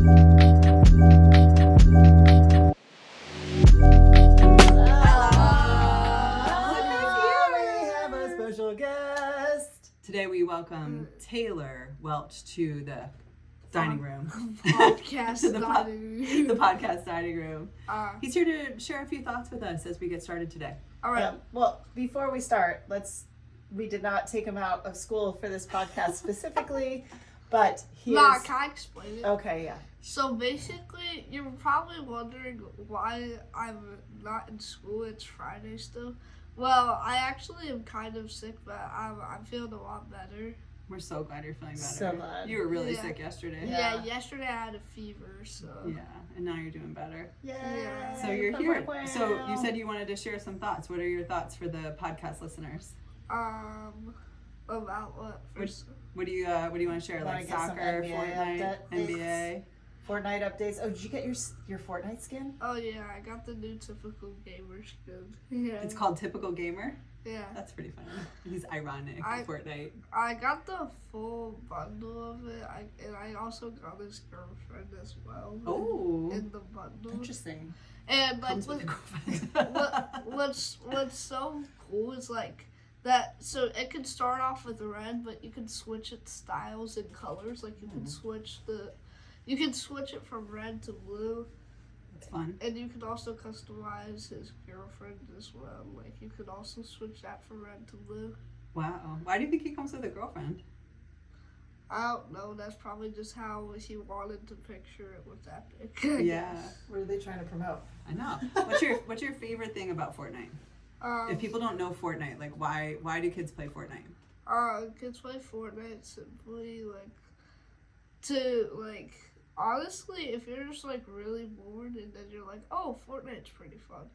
Today we welcome Taylor Welch to the dining room. Podcast dining room. The podcast dining room. He's here to share a few thoughts with us as we get started today. All right. Well, before we start, we did not take him out of school for this podcast specifically, but can I explain it? Okay, yeah. So basically, you're probably wondering why I'm not in school. It's Friday still. Well, I actually am kind of sick, but I'm feeling a lot better. We're so glad you're feeling better. So glad. You were really sick yesterday. Yeah, yesterday I had a fever, so. Yeah, and now you're doing better. Yeah. So you're here. So you said you wanted to share some thoughts. What are your thoughts for the podcast listeners? About what? What do you want to share? Like soccer, Fortnite, NBA? Fortnite updates. Oh, did you get your Fortnite skin? Oh yeah, I got the new typical gamer skin. Yeah. It's called Typical Gamer? Yeah. That's pretty funny. He's ironic, Fortnite. I got the full bundle of it, and I also got his girlfriend as well. Oh. In the bundle. Interesting. And like what's so cool is like that. So it can start off with red, but you can switch its styles and colors. Like you can switch it from red to blue. It's fun. And you can also customize his girlfriend as well. Like you could also switch that from red to blue. Wow. Why do you think he comes with a girlfriend? I don't know. That's probably just how he wanted to picture it with that pic. Yeah. What are they trying to promote? I know. What's your favorite thing about Fortnite? If people don't know Fortnite, like why do kids play Fortnite? Kids play Fortnite simply honestly, if you're just like really bored and then you're like, oh, Fortnite's pretty fun.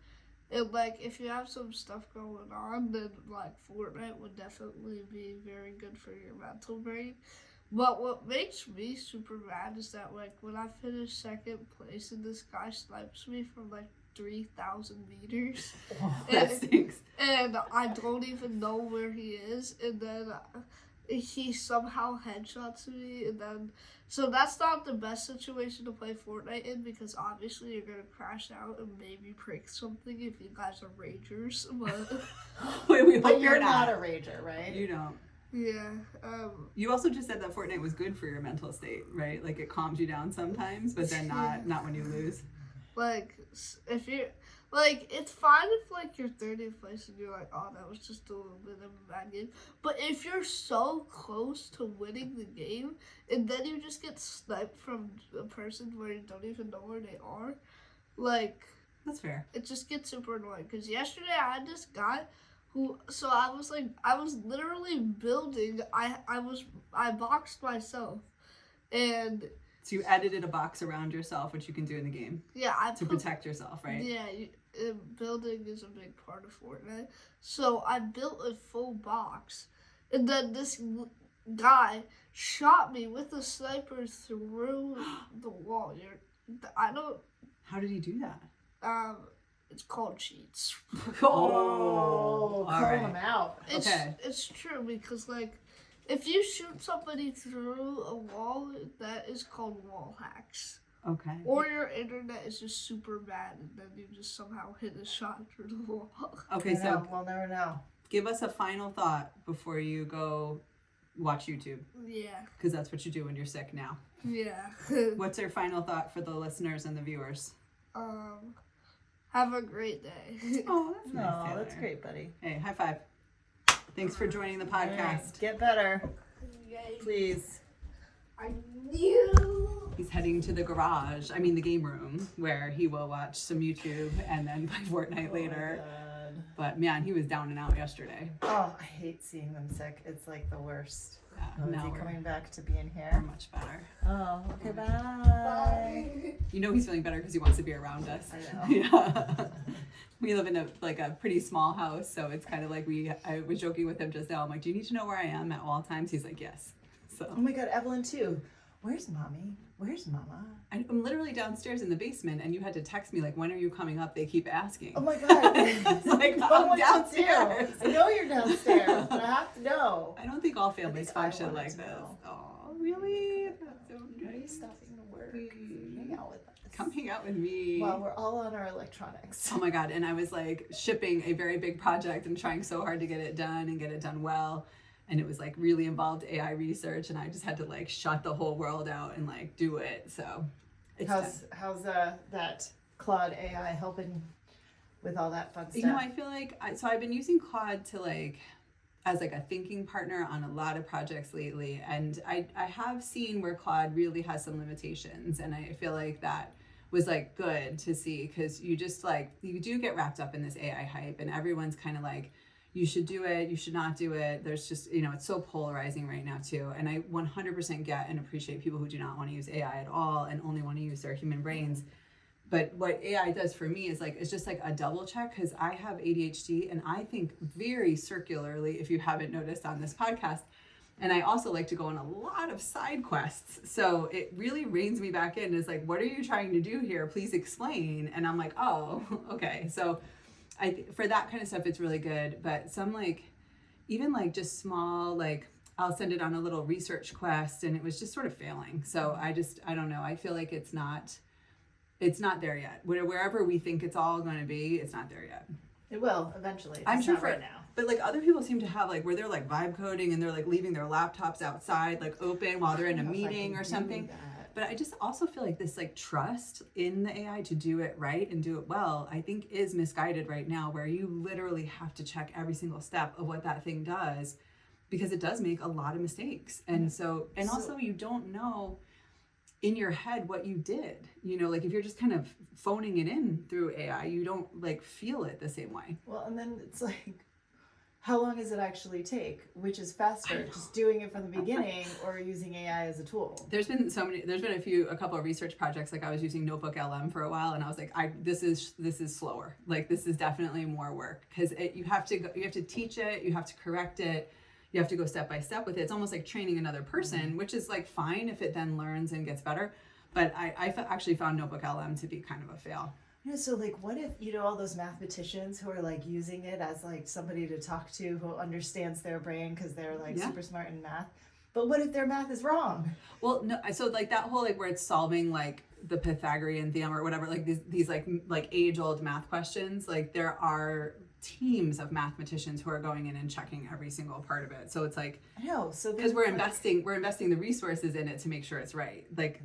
And like if you have some stuff going on, then like Fortnite would definitely be very good for your mental brain. But what makes me super mad is that like when I finish second place and this guy snipes me from like 3,000 meters. Oh, that stinks. And I don't even know where he is, and then he somehow headshots me, and then so that's not the best situation to play Fortnite in because obviously you're gonna crash out and maybe break something if you guys are ragers. But Wait, you're not a rager, right? You don't. Yeah. You also just said that Fortnite was good for your mental state, right? Like it calms you down sometimes, but then not when you lose. Like if you're like, it's fine if like you're 30th place and you're like, oh, that was just a little bit of a bad game. But if you're so close to winning the game and then you just get sniped from a person where you don't even know where they are, like, that's fair. It just gets super annoying. Because yesterday I had this guy I was literally building. I boxed myself, and. So you edited a box around yourself, which you can do in the game. Yeah, to protect yourself, right? Yeah, building is a big part of Fortnite. So I built a full box, and then this guy shot me with a sniper through the wall. How did he do that? It's called cheats. Call him out. It's true because like. If you shoot somebody through a wall, that is called wall hacks. Okay. Or your internet is just super bad, and then you just somehow hit a shot through the wall. Okay, so we'll never know. Give us a final thought before you go watch YouTube. Yeah. Because that's what you do when you're sick now. Yeah. What's your final thought for the listeners and the viewers? Have a great day. Oh, that's nice, Taylor. That's great, buddy. Hey, high five. Thanks for joining the podcast. Right, get better. Yay. Please. I knew. He's heading to the the game room, where he will watch some YouTube and then play Fortnite later. But man, he was down and out yesterday. Oh, I hate seeing them sick. It's like the worst. Yeah, Is he coming back to being here? We're much better. Oh, okay, bye. You know he's feeling better because he wants to be around us. I know. Yeah. We live in a pretty small house, so it's kind of like I was joking with him just now. I'm like, do you need to know where I am at all times? He's like, yes. So. Oh my God, Evelyn too. Where's mommy? Where's mama? I'm literally downstairs in the basement, and you had to text me like, when are you coming up? They keep asking. Oh my God. It's like, I'm downstairs. I know you're downstairs, but I have to know. I don't think all families function like this. Oh, really? That's so Why are you stopping to work? out with us. Come hang out with me. While we're all on our electronics. Oh my God. And I was like shipping a very big project and trying so hard to get it done and get it done well. And it was like really involved AI research, and I just had to like shut the whole world out and like do it. So it's how's that Claude AI helping with all that fun stuff? You know, I feel like so I've been using Claude to like as like a thinking partner on a lot of projects lately, and I have seen where Claude really has some limitations, and I feel like that was like good to see, because you just like you do get wrapped up in this AI hype, and everyone's kind of like, you should do it, you should not do it. There's just, you know, it's so polarizing right now too. And I 100% get and appreciate people who do not want to use AI at all and only want to use their human brains. But what AI does for me is like, it's just like a double check, because I have ADHD and I think very circularly, if you haven't noticed on this podcast. And I also like to go on a lot of side quests. So it really reins me back in. It's like, what are you trying to do here? Please explain. And I'm like, oh, okay. So for that kind of stuff, it's really good. But some like, even like just small, like I'll send it on a little research quest, and it was just sort of failing. So I don't know. I feel like it's not there yet. Wherever we think it's all going to be, it's not there yet. It will eventually. I'm sure for right now. But like other people seem to have like where they're like vibe coding and they're like leaving their laptops outside like open while they're in a meeting or something. But I just also feel like this like trust in the AI to do it right and do it well, I think is misguided right now, where you literally have to check every single step of what that thing does, because it does make a lot of mistakes. And also you don't know in your head what you did, you know, like if you're just kind of phoning it in through AI, you don't like feel it the same way. Well, and then it's like, how long does it actually take? Which is faster, just doing it from the beginning or using AI as a tool? There's been a couple of research projects, like I was using Notebook LM for a while, and I was like, this is slower. Like this is definitely more work, because you have to teach it, you have to correct it, you have to go step by step with it. It's almost like training another person, which is like fine if it then learns and gets better. But I actually found Notebook LM to be kind of a fail. Yeah, so like what if, you know, all those mathematicians who are like using it as like somebody to talk to who understands their brain because they're like super smart in math, but what if their math is wrong? Well, no, so like that whole like where it's solving like the Pythagorean theorem or whatever, like these like age-old math questions, like there are teams of mathematicians who are going in and checking every single part of it. So it's like, I know, so because we're investing the resources in it to make sure it's right. Like,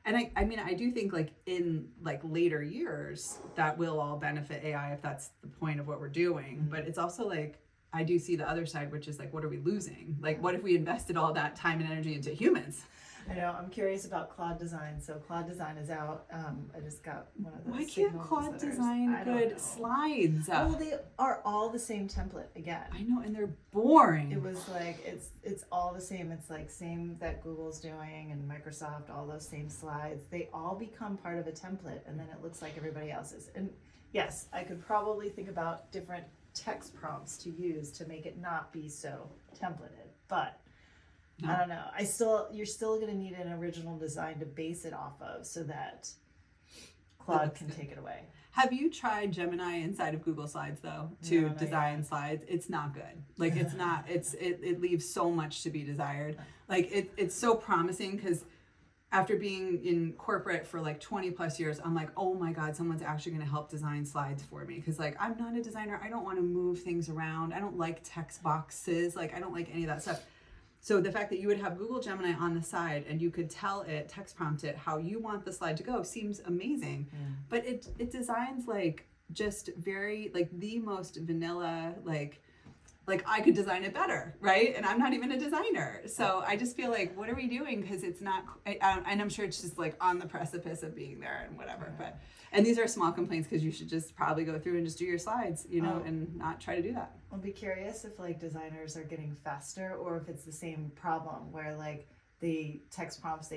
and I mean, I do think like in like later years that will all benefit AI if that's the point of what we're doing. But it's also like, I do see the other side, which is like, what are we losing? Like, what if we invested all that time and energy into humans? I know, I'm curious about Claude Design. So Claude Design is out. I just got one of those. Why can't Claude design good slides? Well, they are all the same template again. I know, and they're boring. It was like, it's all the same. It's like same that Google's doing and Microsoft, all those same slides. They all become part of a template, and then it looks like everybody else's. And yes, I could probably think about different text prompts to use to make it not be so templated, but I don't know. You're still going to need an original design to base it off of so that Claude can take it away. Have you tried Gemini inside of Google Slides though to design slides? It's not good. Like it's not. It leaves so much to be desired. Like it's so promising, because after being in corporate for like 20 plus years, I'm like, oh my God, someone's actually going to help design slides for me. Because like I'm not a designer. I don't want to move things around. I don't like text boxes. Like I don't like any of that stuff. So the fact that you would have Google Gemini on the side and you could tell it, text prompt it how you want the slide to go seems amazing. But it designs like just very like the most vanilla, like I could design it better, right? And I'm not even a designer. So I just feel like, what are we doing? Because it's not, and I'm sure it's just like on the precipice of being there and whatever. And these are small complaints, because you should just probably go through and just do your slides, you know, and not try to do that. I'll be curious if like designers are getting faster, or if it's the same problem where like they text prompts,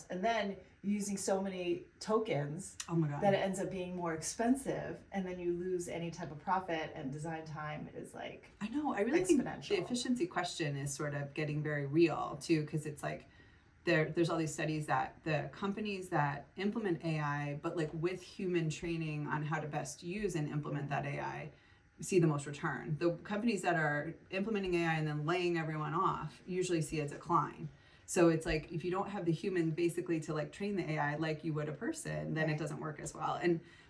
and then using so many tokens that it ends up being more expensive, and then you lose any type of profit, and design time is like I know. I really think the efficiency question is sort of getting very real too, because it's like there's all these studies that the companies that implement AI, but like with human training on how to best use and implement that AI, see the most return. The companies that are implementing AI and then laying everyone off usually see a decline. So it's like, if you don't have the human basically to like train the AI like you would a person, then it doesn't work as well.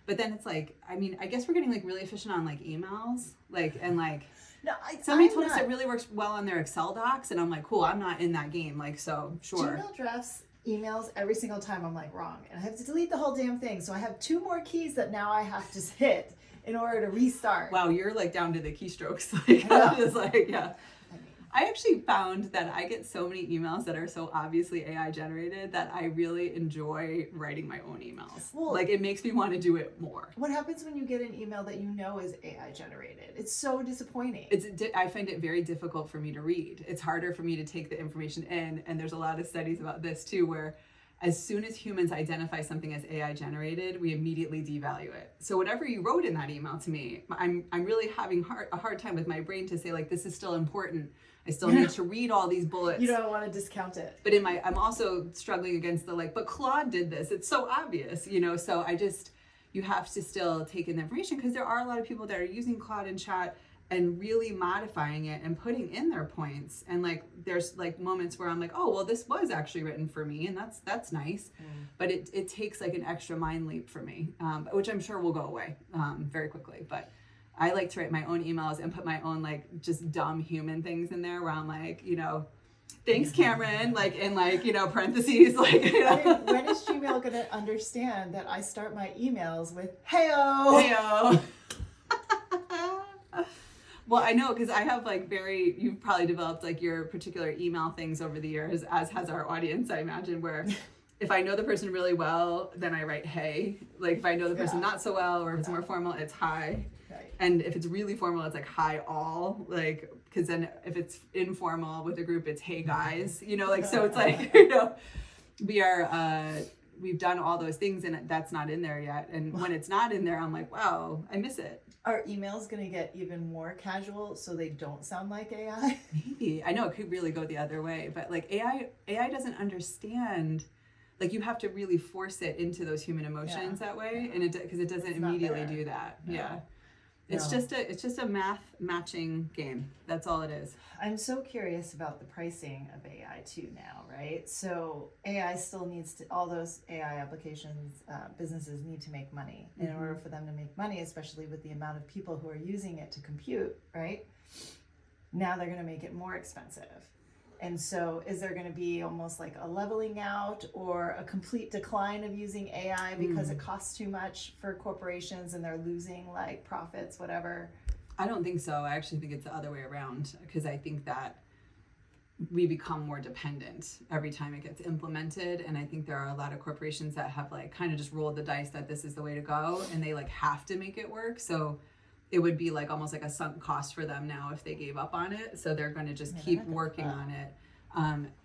But then it's like, I mean, I guess we're getting like really efficient on like emails, No, somebody told us it really works well on their Excel docs, and I'm like, cool, I'm not in that game. Like, so sure. Gmail drafts emails every single time. I'm like, wrong. And I have to delete the whole damn thing. So I have 2 more keys that now I have to hit in order to restart. Wow, you're like down to the keystrokes. Like, I'm just like, yeah. I actually found that I get so many emails that are so obviously AI generated that I really enjoy writing my own emails. Well, like, it makes me want to do it more. What happens when you get an email that you know is AI generated? It's so disappointing. I find it very difficult for me to read. It's harder for me to take the information in, and there's a lot of studies about this too, where as soon as humans identify something as AI generated, we immediately devalue it. So whatever you wrote in that email to me, I'm really having a hard time with my brain to say, like, this is still important. I still need to read all these bullets. You don't want to discount it. But I'm also struggling against the but Claude did this. It's so obvious, so you have to still take in the information, because there are a lot of people that are using Claude and chat and really modifying it and putting in their points. And like, there's like moments where I'm like, oh, well, this was actually written for me, and that's nice. But it takes like an extra mind leap for me, which I'm sure will go away very quickly. But I like to write my own emails and put my own like just dumb human things in there, where I'm like, thanks, Cameron, like in like, parentheses, like. When is Gmail going to understand that I start my emails with "Heyo"? Heyo. Well, I know, because I have like you've probably developed like your particular email things over the years, as has our audience, I imagine, where if I know the person really well, then I write "hey." Like, if I know the person not so well, or if it's more formal, it's "hi." Right. And if it's really formal, it's like "hi all." Like, because then if it's informal with a group, it's "hey guys." So it's like, we've done all those things, and that's not in there yet. And when it's not in there, I'm like, wow, I miss it. Are emails going to get even more casual so they don't sound like AI? Maybe. I know it could really go the other way, but like AI doesn't understand. Like, you have to really force it into those human emotions that way, and because it doesn't immediately do that. No. Yeah. It's just a math matching game. That's all it is. I'm so curious about the pricing of AI too now, right? So AI still needs to, all those AI applications, businesses need to make money. In order for them to make money, especially with the amount of people who are using it to compute, right? Now they're going to make it more expensive. And so is there going to be almost like a leveling out or a complete decline of using AI because it costs too much for corporations and they're losing like profits, whatever? I don't think so. I actually think it's the other way around, because I think that we become more dependent every time it gets implemented. And I think there are a lot of corporations that have like kind of just rolled the dice that this is the way to go, and they like have to make it work. So it would be like almost like a sunk cost for them now if they gave up on it. So they're going to just keep working on it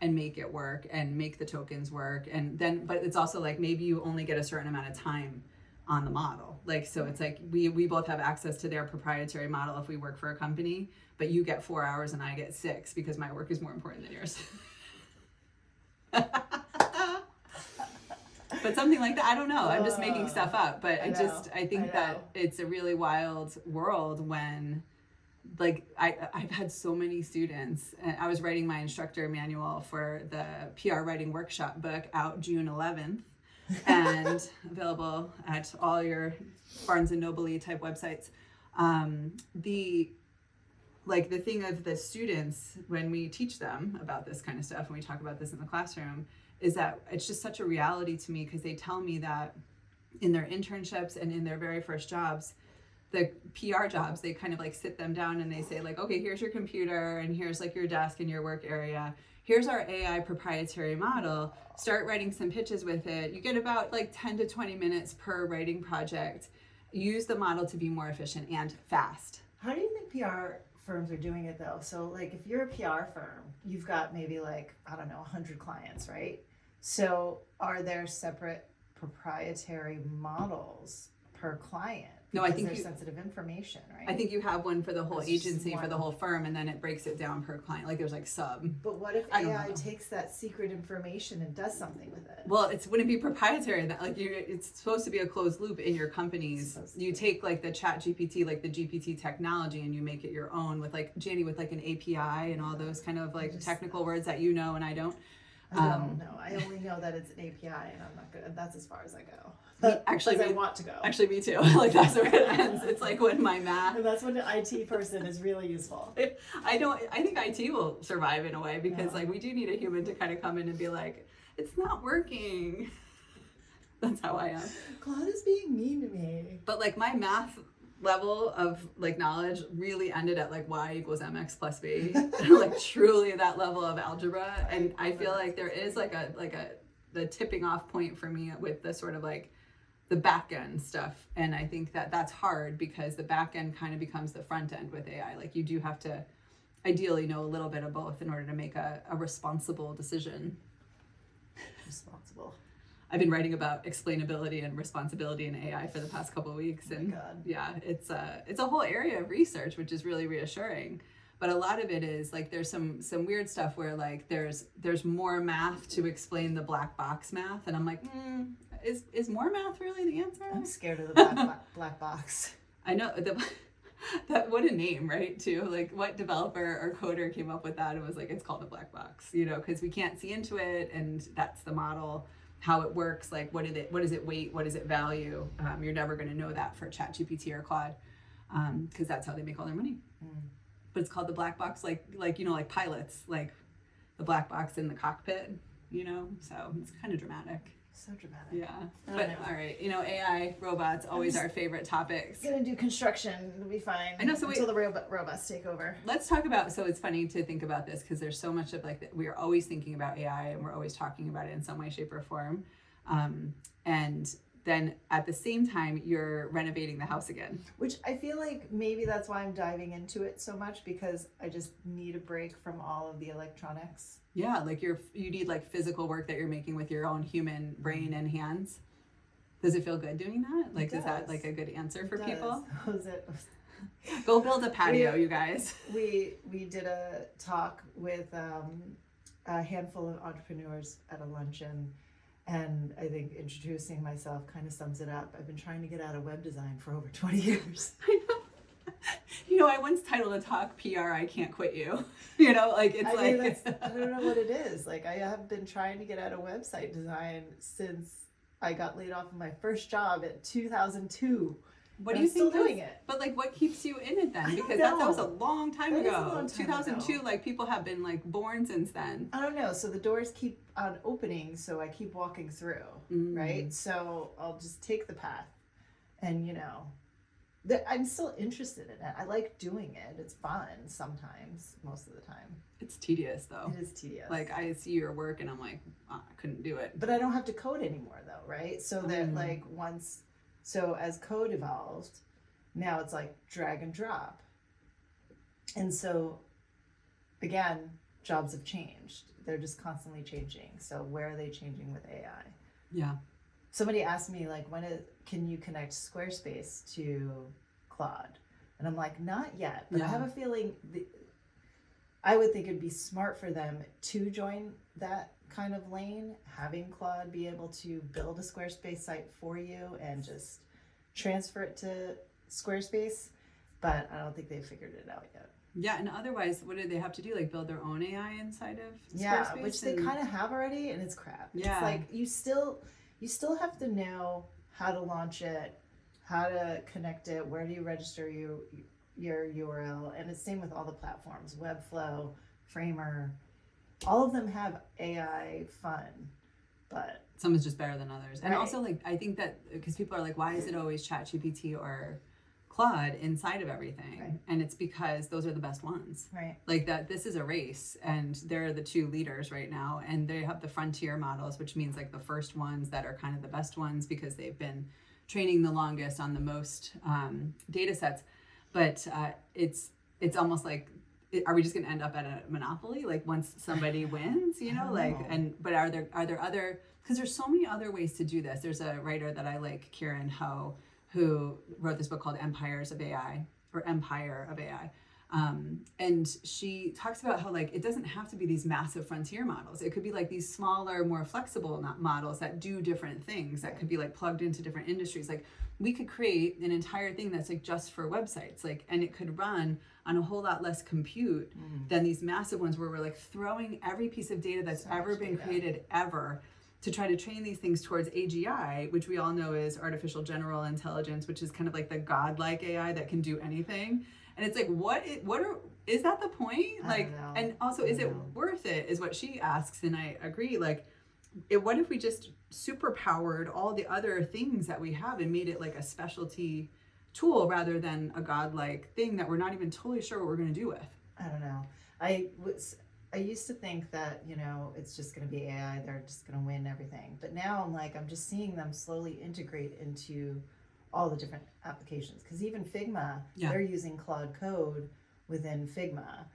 and make it work and make the tokens work. And then, but it's also like, maybe you only get a certain amount of time on the model. Like, so it's like we both have access to their proprietary model if we work for a company, but you get 4 hours and I get 6 because my work is more important than yours. But something like that, I don't know. I'm just making stuff up. But I think that it's a really wild world when, like, I've had so many students. And I was writing my instructor manual for the PR writing workshop book, out June 11th, and available at all your Barnes and Noble type websites. The thing of the students, when we teach them about this kind of stuff, and we talk about this in the classroom, is that it's just such a reality to me, because they tell me that in their internships and in their very first jobs, the PR jobs, they kind of like sit them down and they say like, okay, here's your computer and here's like your desk and your work area. Here's our AI proprietary model. Start writing some pitches with it. You get about like 10 to 20 minutes per writing project. Use the model to be more efficient and fast. How do you think PR firms are doing it though? So like, if you're a PR firm, you've got maybe like, I don't know, 100 clients, right? So are there separate proprietary models per client? No, I think there's sensitive information, right? I think you have one for the whole That's agency, for the whole firm, and then it breaks it down per client. Like, there's like sub. But what if AI takes that secret information and does something with it? Well, it wouldn't be proprietary. That like it's supposed to be a closed loop in your companies. You take like the Chat GPT, like the GPT technology, and you make it your own with like Jannie, with like an API and all those kind of like technical words that you know and I don't. I don't know. I only know that it's an API, and I'm not good. That's as far as I go. Actually, I want to go. Actually, me too. Like that's where it ends. It's like when my math. And that's when the IT person is really useful. I think IT will survive in a way because like we do need a human to kind of come in and be like, it's not working. That's how I am. Claude is being mean to me. But like my math level of like knowledge really ended at like y equals mx plus b. Like truly that level of algebra. And I feel like there is the tipping off point for me with the sort of like the back end stuff. And I think that that's hard because the back end kind of becomes the front end with AI. Like you do have to ideally know a little bit of both in order to make a responsible decision. Responsible. I've been writing about explainability and responsibility in AI for the past couple of weeks, and yeah, it's a whole area of research, which is really reassuring. But a lot of it is like there's some weird stuff where like there's more math to explain the black box math, and I'm like, is more math really the answer? I'm scared of the black box. I know that what a name, right? Too like what developer or coder came up with that and was like, it's called a black box, you know, because we can't see into it, and that's the model. How it works, like what does it weight, what does it value? You're never going to know that for ChatGPT or Claude, because that's how they make all their money. But it's called the black box, like you know, like pilots, like the black box in the cockpit, you know. So it's kind of dramatic. So dramatic. Yeah, but all right, you know, AI, robots, always our favorite topics. Gonna do construction, it'll be fine. I know. So until the robots take over. Let's talk about. So it's funny to think about this because there's so much of like we are always thinking about AI and we're always talking about it in some way, shape, or form, and then at the same time you're renovating the house again. Which I feel like maybe that's why I'm diving into it so much, because I just need a break from all of the electronics. Yeah, like you need like physical work that you're making with your own human brain and hands. Does it feel good doing that? Like, is that like a good answer for people? Go build a patio, you guys. We did a talk with a handful of entrepreneurs at a luncheon, and I think introducing myself kind of sums it up. I've been trying to get out of web design for over 20 years. I know. You know, I once titled a talk PR, I Can't Quit You. You know, like it's I don't know what it is. Like I have been trying to get out of website design since I got laid off of my first job in 2002. What do you think? Still doing it. But like, what keeps you in it then? Because that was a long time ago. 2002, like people have been like born since then. I don't know. So the doors keep on opening, so I keep walking through, right? So I'll just take the path, and you know, I'm still interested in it. I like doing it. It's fun sometimes, most of the time. It's tedious though. It is tedious. Like I see your work and I'm like, I couldn't do it. But I don't have to code anymore though, right? So that like so as code evolved, now it's like drag and drop. And so again, jobs have changed. They're just constantly changing. So where are they changing with AI? Yeah. Somebody asked me like, can you connect Squarespace to Claude? And I'm like, not yet, but I have a feeling I would think it'd be smart for them to join that kind of lane, having Claude be able to build a Squarespace site for you and just transfer it to Squarespace, but I don't think they've figured it out yet. Yeah, and otherwise, what do they have to do? Like build their own AI inside of Squarespace? Yeah, which they kind of have already, and it's crap. Yeah. It's like you still have to know how to launch it, how to connect it, where do you register your URL, and it's same with all the platforms, Webflow, Framer, all of them have AI fun, but some is just better than others. And right. also like, I think that because people are like, why is it always ChatGPT or Claude inside of everything? Right. And it's because those are the best ones. Right. Like that, this is a race and they're the two leaders right now. And they have the frontier models, which means like the first ones that are kind of the best ones because they've been training the longest on the most data sets. But it's almost like, are we just going to end up at a monopoly? Like once somebody wins, you know, but are there other, because there's so many other ways to do this. There's a writer that I like, Kieran Ho, who wrote this book called Empire of AI. And she talks about how like it doesn't have to be these massive frontier models. It could be like these smaller, more flexible models that do different things, that could be like plugged into different industries. Like we could create an entire thing that's like just for websites, like, and it could run on a whole lot less compute than these massive ones where we're like throwing every piece of data that's ever been created ever to try to train these things towards AGI, which we all know is artificial general intelligence, which is kind of like the godlike AI that can do anything. And it's like, is that the point? Like, and also, is it worth it? Is what she asks, and I agree. Like, what if we just superpowered all the other things that we have and made it like a specialty tool rather than a godlike thing that we're not even totally sure what we're going to do with? I don't know. I used to think that, you know, it's just going to be AI, they're just going to win everything. But now I'm like, I'm just seeing them slowly integrate into all the different applications. Because even Figma, they're using Claude Code within Figma,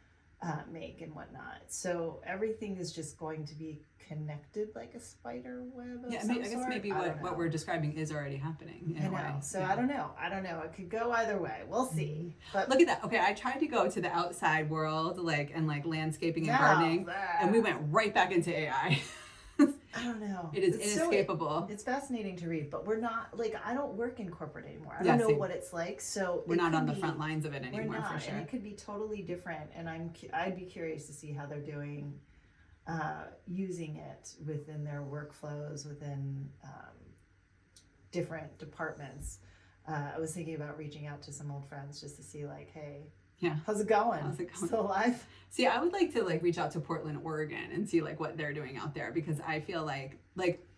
Make and whatnot. So everything is just going to be connected like a spider web of some I guess sort. maybe what we're describing is already happening in a way. So I don't know. It could go either way. We'll see. But look at that. Okay, I tried to go to the outside world, like landscaping and gardening, and we went right back into AI. I don't know. It is inescapable. It's fascinating to read, but we're not, like, I don't work in corporate anymore. I don't know what it's like. So we're not on the front lines of it anymore. We're not, for sure. and it could be totally different. And I'd be curious to see how they're doing, using it within their workflows, within different departments. I was thinking about reaching out to some old friends just to see, like, hey, how's it going? Still alive? See, I would like to reach out to Portland, Oregon and see what they're doing out there, because I feel like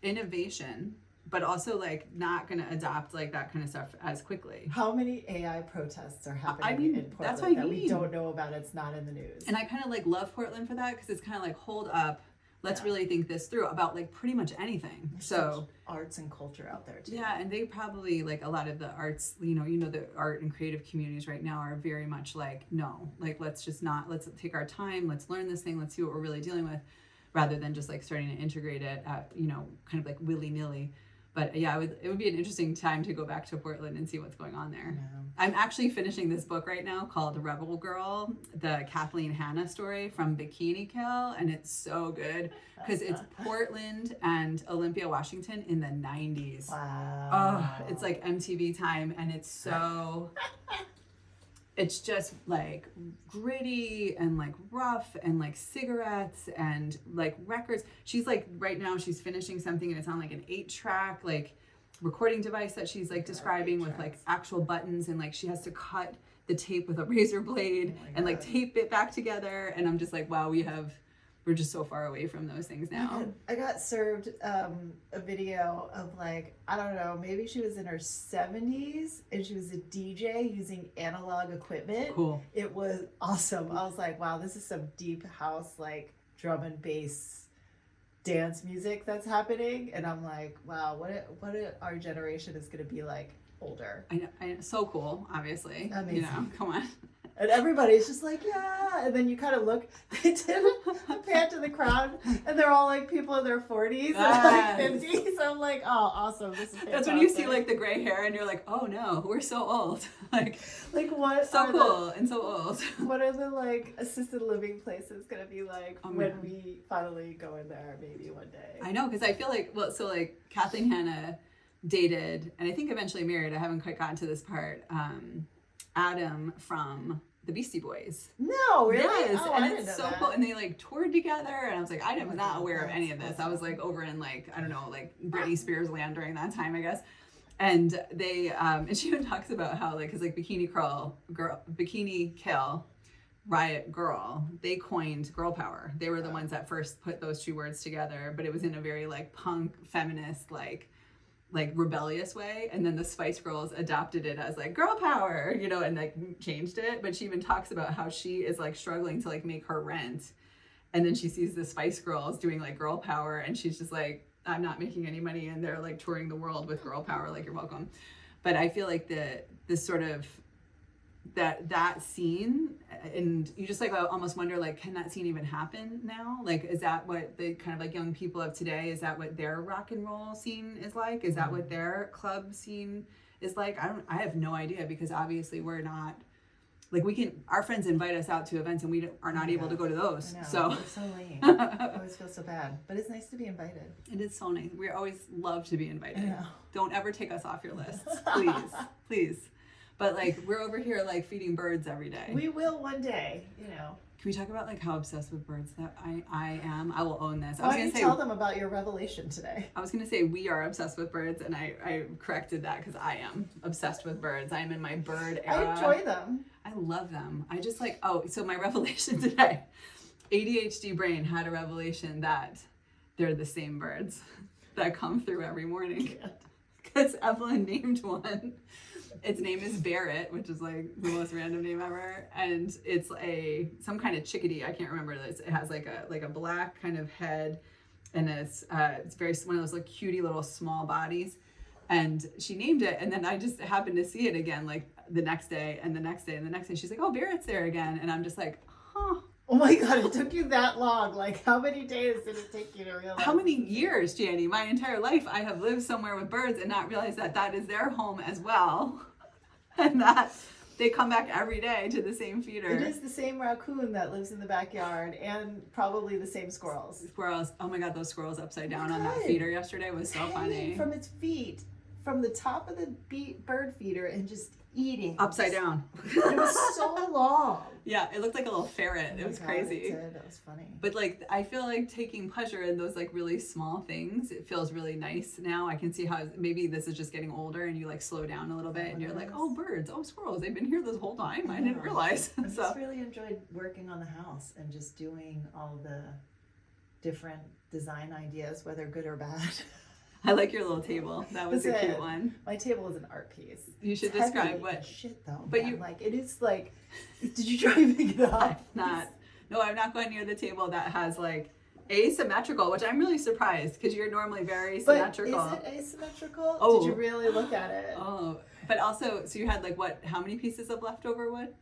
innovation, but also not going to adopt that kind of stuff as quickly. How many AI protests are happening in Portland that's what that we don't know about? It's not in the news. And I kind of love Portland for that, because it's kind of hold up. Let's really think this through about pretty much anything. There's so such arts and culture out there too. Yeah, and they probably a lot of the arts, the art and creative communities right now are very much no, let's just not, let's take our time, let's learn this thing, let's see what we're really dealing with, rather than just starting to integrate it at, kind of willy-nilly. But yeah, it would be an interesting time to go back to Portland and see what's going on there. I'm actually finishing this book right now called Rebel Girl, the Kathleen Hanna story from Bikini Kill, and it's so good because it's Portland and Olympia, Washington in the 90s. Wow. Oh, it's like MTV time, and it's so... It's just gritty and rough and cigarettes and records. She's right now she's finishing something, and it's on an 8-track recording device that she's describing with actual buttons, and she has to cut the tape with a razor blade and tape it back together. And I'm just wow, we're just so far away from those things now. I got served a video of I don't know, maybe she was in her 70s and she was a DJ using analog equipment. Cool. It was awesome. I was wow, this is some deep house drum and bass dance music that's happening. And I'm wow, what our generation is going to be older. I know, so cool, obviously. Amazing. Come on. And everybody's just yeah. And then you kind of look, they did a pan to the crowd, and they're all people in their 40s and 50s. I'm oh, awesome. This is fantastic. That's when you see the gray hair, and you're oh no, we're so old. What? So cool and so old. What are the assisted living places gonna be when we finally go in there? Maybe one day. I know, because I feel Kathleen Hanna dated, and I think eventually married. I haven't quite gotten to this part. Adam from the Beastie Boys. No, really? Yes, oh, and I it's didn't so know that. cool. And they toured together, and I was I was not aware of any of this. I was over in I don't know, Britney Spears land during that time, I guess. And they and she even talks about how because Bikini Kill, Riot Girl, they coined girl power. They were the ones that first put those two words together, but it was in a very punk feminist rebellious way, and then the Spice Girls adopted it as girl power, and changed it. But she even talks about how she is struggling to make her rent, and then she sees the Spice Girls doing girl power, and she's just I'm not making any money, and they're touring the world with girl power, you're welcome. But I feel the sort of that scene, and you just almost wonder can that scene even happen now? Is that what the kind of young people of today, is that what their rock and roll scene is like? Is that what their club scene is like? I have no idea, because obviously we're not like our friends invite us out to events and we are not able to go to those. I know. So It's so lame. I always feel so bad, but it's nice to be invited. it is so nice. We always love to be invited. I know. Don't ever take us off your lists, please, please. But like we're over here like feeding birds every day. We will one day, you know. Can we talk about like how obsessed with birds that I am? I will own this. Why don't you tell them about your revelation today? I was gonna say we are obsessed with birds, and I corrected that because I am obsessed with birds. I am in my bird era. I enjoy them. I love them. I just like, so my revelation today, ADHD brain had a revelation that they're the same birds that come through every morning. Because Evelyn named one. Its name is Barrett, which is like the most random name ever, and it's some kind of chickadee. I can't remember this. It has like a black kind of head, and it's very one of those like cutie little small bodies. And she named it, and then I just happened to see it again like the next day and the next day and the next day. She's like, "Oh, Barrett's there again," and I'm just like, "Huh." Oh my God, it took you that long. Like, how many days did it take you to realize? How many years, Jannie? My entire life I have lived somewhere with birds and not realized that that is their home as well. And that they come back every day to the same feeder. It is the same raccoon that lives in the backyard and probably the same squirrels. Squirrels. Oh my God, those squirrels upside down on that God. feeder yesterday was so funny. Hanging from its feet, from the top of the bird feeder and just eating. Upside down. It was so long. Yeah, it looked like a little ferret. Oh It my was God, crazy. It did. That was funny. But like, I feel like taking pleasure in those like really small things. It feels really nice now. I can see how maybe this is just getting older and you like slow down a little bit and you're like, oh, birds, oh, squirrels. They've been here this whole time. I didn't realize. I just really enjoyed working on the house and just doing all the different design ideas, whether good or bad. I like your little table. That was a cute Listen, one. My table is an art piece. You should It's describe heavy what. as shit though. But man. you- like it is like. Did you try to pick it up? Not. No, I'm not going near the table that has like asymmetrical, which I'm really surprised because you're normally very symmetrical. But is it asymmetrical? Oh. Did you really look at it? Oh, but also, so you had like what? How many pieces of leftover wood?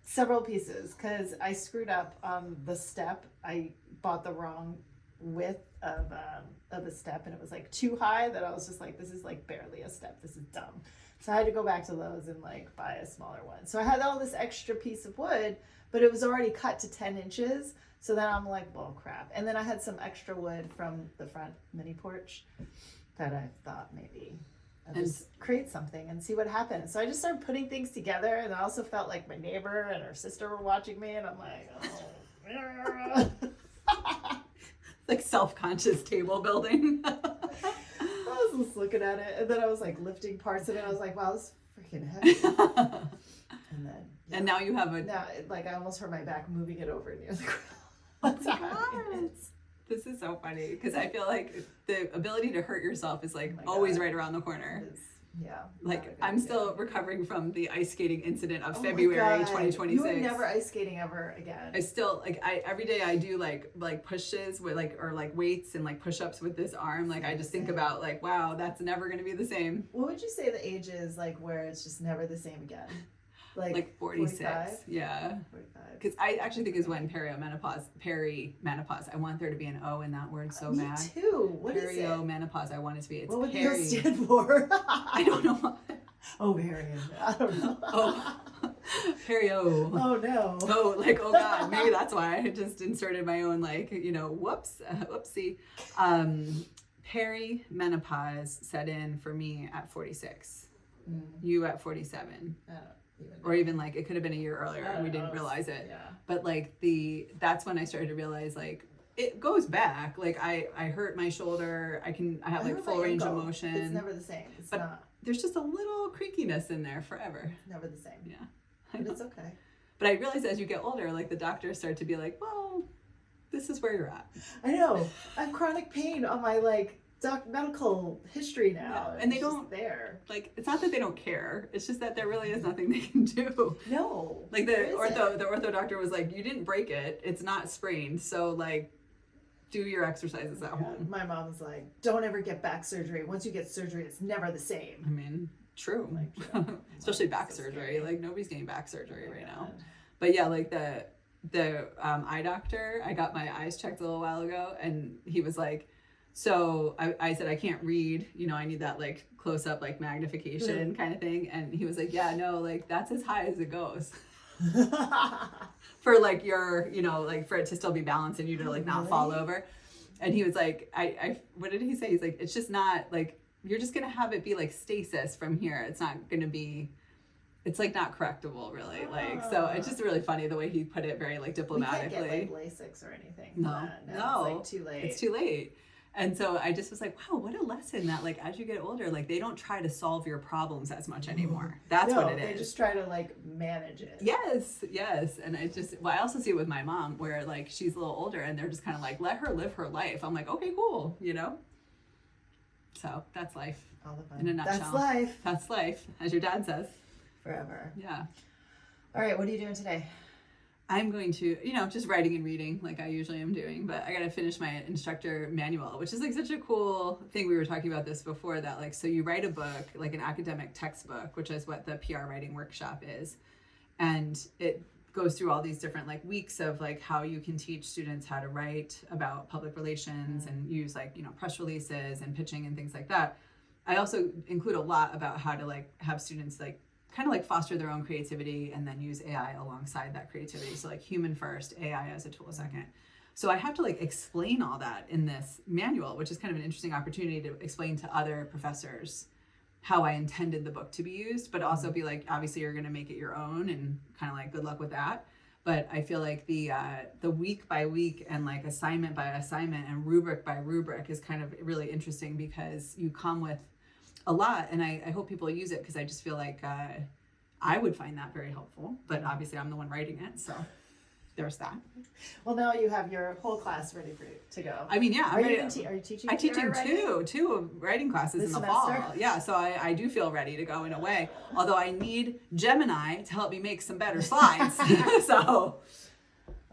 Several pieces, because I screwed up on the step. I bought the wrong width of a step, and it was like too high that I was just like, this is like barely a step. This is dumb. So I had to go back to Lowe's and like buy a smaller one. So I had all this extra piece of wood, but it was already cut to 10 inches. So then I'm like, well, crap. And then I had some extra wood from the front mini porch that I thought maybe I'll just create something and see what happens. So I just started putting things together, and I also felt like my neighbor and her sister were watching me, and I'm like, oh. Like self-conscious table building. I was just looking at it, and then I was like lifting parts of it. I was like, wow, this is freaking heavy. And then, yeah. And now you have a. Now, like, I almost hurt my back moving it over near the ground. This is so funny because I feel like the ability to hurt yourself is like Oh my always God. right around the corner. It is, yeah. Like I'm still recovering from the ice skating incident of Oh my February God. 2026. You are never ice skating ever again. I still like every day I do like pushes with like or like weights and like push-ups with this arm. Like I just think about like, wow, that's never gonna be the same. What would you say the age is like where it's just never the same again? Like 46. 45? Yeah. 45. Because I actually think is when perimenopause. I want there to be an O in that word so Me bad. too. What is it? Perimenopause. I want it to be. It's What would the peri. O stand for? I don't know. Ovarian. I don't know. Oh, perio. Oh no. Oh, like, oh God, maybe that's why I just inserted my own, like, whoopsie. Perimenopause set in for me at 46. Mm. You at 47. I don't even know. Or even like, it could have been a year earlier and we didn't realize it. Yeah. But like that's when I started to realize like, it goes back. Like I hurt my shoulder. I have like hurt full my range of ankle. motion. It's never the same. It's But- not. There's just a little creakiness in there forever. It's never the same. Yeah. But it's okay. But I realized as you get older, like the doctors start to be like, well, this is where you're at. I know. I have chronic pain on my like medical history now. Yeah. And they it's just don't- there. Like, it's not that they don't care. It's just that there really is nothing they can do. No. Like there the isn't. ortho doctor was like, you didn't break it. It's not sprained. So like, do your exercises at home. My mom was like, don't ever get back surgery. Once you get surgery, it's never the same. I mean, true. Like, yeah. Especially back So surgery. scary. Like nobody's getting back surgery right now. God. But yeah, like the eye doctor, I got my eyes checked a little while ago, and he was like, so I said, I can't read, I need that like close up, like magnification kind of thing. And he was like, yeah, no, like that's as high as it goes. for like your, you know, like for it to still be balanced and you to like not fall over. And he was like, I what did he say? He's like, it's just not like, you're just gonna have it be like stasis from here. It's not gonna be, it's like not correctable really. Like, so it's just really funny the way he put it, very like diplomatically. We can't get like LASIX or anything. No. It's like too late. It's too late. And so I just was like, wow, what a lesson that like as you get older, like they don't try to solve your problems as much anymore. That's what it is. They just try to like manage it. Yes. And I just, well, I also see it with my mom where like she's a little older and they're just kind of like, let her live her life. I'm like, okay, cool, you know? So that's life. All the fun. In a nutshell. That's life. That's life, as your dad says. Forever. Yeah. All right, what are you doing today? I'm going to, you know, just writing and reading like I usually am doing, but I got to finish my instructor manual, which is like such a cool thing. We were talking about this before that, like, so you write a book, like an academic textbook, which is what the PR writing workshop is. And it goes through all these different like weeks of like how you can teach students how to write about public relations and use like, you know, press releases and pitching and things like that. I also include a lot about how to like have students like kind of like foster their own creativity and then use AI alongside that creativity. So like human first, AI as a tool second. So I have to like explain all that in this manual, which is kind of an interesting opportunity to explain to other professors how I intended the book to be used, but also be like, obviously you're going to make it your own and kind of like good luck with that. But I feel like the week by week and like assignment by assignment and rubric by rubric is kind of really interesting because you come with a lot, and I hope people use it because I just feel like I would find that very helpful. But obviously, I'm the one writing it, so there's that. Well, now you have your whole class ready for you to go. I mean, yeah, I'm ready. Are you teaching? I'm teaching two writing classes this in the semester? fall. Yeah, so I do feel ready to go in a way. Although I need Gemini to help me make some better slides. So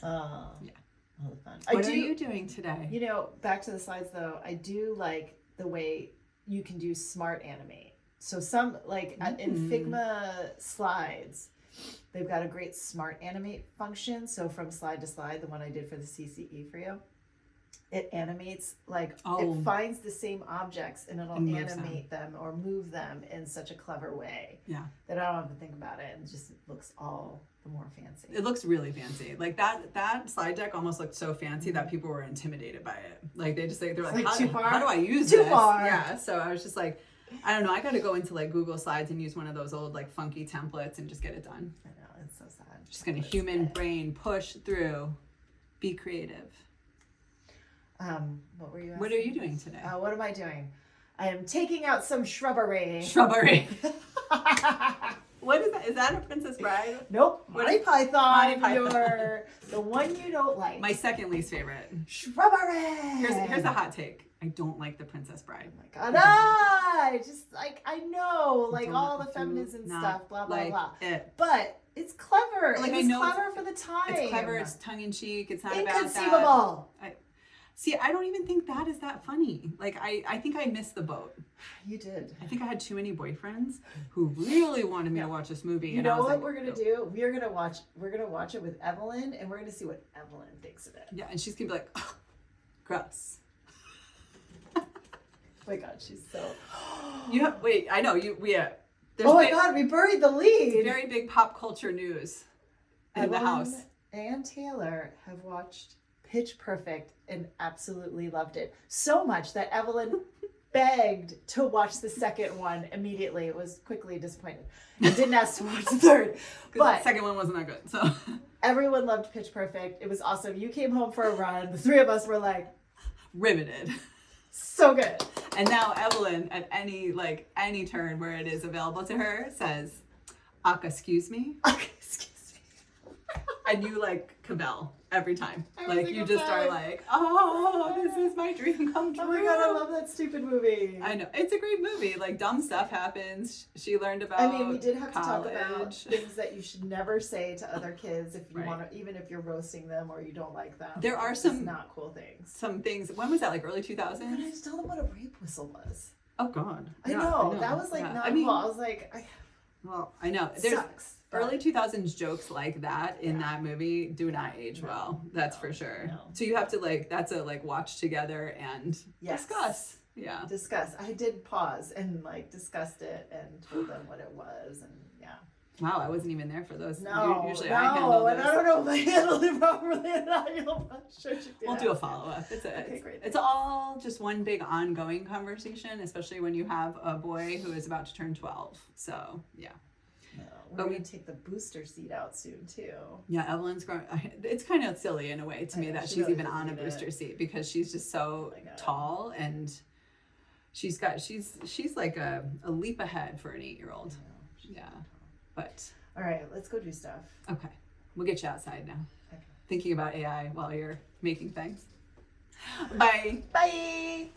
Yeah. All the fun. What are you doing today? You know, back to the slides though. I do like the way you can do smart animate. So some like in Figma slides, they've got a great smart animate function. So from slide to slide, the one I did for the CCE for you, it animates like it finds the same objects and it'll animate them or move them in such a clever way. Yeah. That I don't have to think about it and it just looks all the more fancy. It looks really fancy. Like that slide deck almost looked so fancy that people were intimidated by it. Like they just like they're like, too far? How do I use Too this? far. Yeah. So I was just like, I don't know. I got to go into like Google Slides and use one of those old like funky templates and just get it done. I know, it's so sad. Just gonna human brain push through, be creative. What were you asking? What are you doing today? What am I doing? I am taking out some shrubbery. Shrubbery. What is that? Is that a Princess Bride? Nope. Monty Python. Monty Python. You're the one you don't like. My second least favorite. Shrubbery. Here's a hot take. I don't like the Princess Bride. Oh my God. I just like I know like all the feminism stuff, blah blah like blah. It. But it's clever. Like, It I was know clever for the time. It's clever. It's tongue in cheek. It's not inconceivable. about that. See, I don't even think that is that funny. Like, I think I missed the boat. You did. I think I had too many boyfriends who really wanted me to watch this movie. You know what we're gonna do? We're gonna watch it with Evelyn, and we're gonna see what Evelyn thinks of it. Yeah, and she's gonna be like, oh, gross. Oh my God, she's so. Wait, I know you. There's oh my God, we buried the lead. Very big pop culture news in the house. And Taylor have watched Pitch Perfect and absolutely loved it so much that Evelyn begged to watch the second one immediately. It was quickly disappointed and didn't ask to watch the third. But the second one wasn't that good. So everyone loved Pitch Perfect. It was awesome. You came home for a run. The three of us were like riveted. So good. And now Evelyn, at any turn where it is available to her, says, "Aka, excuse me." Excuse me. And you like cavell every time. Every Like you single just are time. like, oh, this is my dream come true. Oh my God, I love that stupid movie. I know. It's a great movie. Like dumb stuff happens. She learned about I mean, we did have college. to talk about things that you should never say to other kids if you Right. want to, even if you're roasting them or you don't like them. There are It's some- just not cool things. Some things. When was that? Like early I 2000s? had to tell them what a rape whistle was. Oh God. I Yeah, know. That was like Yeah. not I mean, cool. I was like, well, I know. it There's sucks. but- early 2000s jokes like that in Yeah. that movie do not age No, well. That's no, for sure. no. So you have to that's a watch together and Yes. discuss. Yeah. Discuss. I did pause and discussed it and told them what it was and yeah. Wow, I wasn't even there for those. No, Usually no, I handle those. and I don't know if I handled it properly or not. We'll do a follow-up. Okay, great. It's all just one big ongoing conversation, especially when you have a boy who is about to turn 12. So, yeah. No, But we're we- going to take the booster seat out soon, too. Yeah, Evelyn's growing. It's kind of silly in a way to I me know, that she she's really even on a doesn't need booster seat because she's just so Oh my God. tall and she's like a leap ahead for an 8-year-old. Yeah. But All right, let's go do stuff. okay, we'll get you outside now. Okay. Thinking about AI while you're making things. Bye. Bye.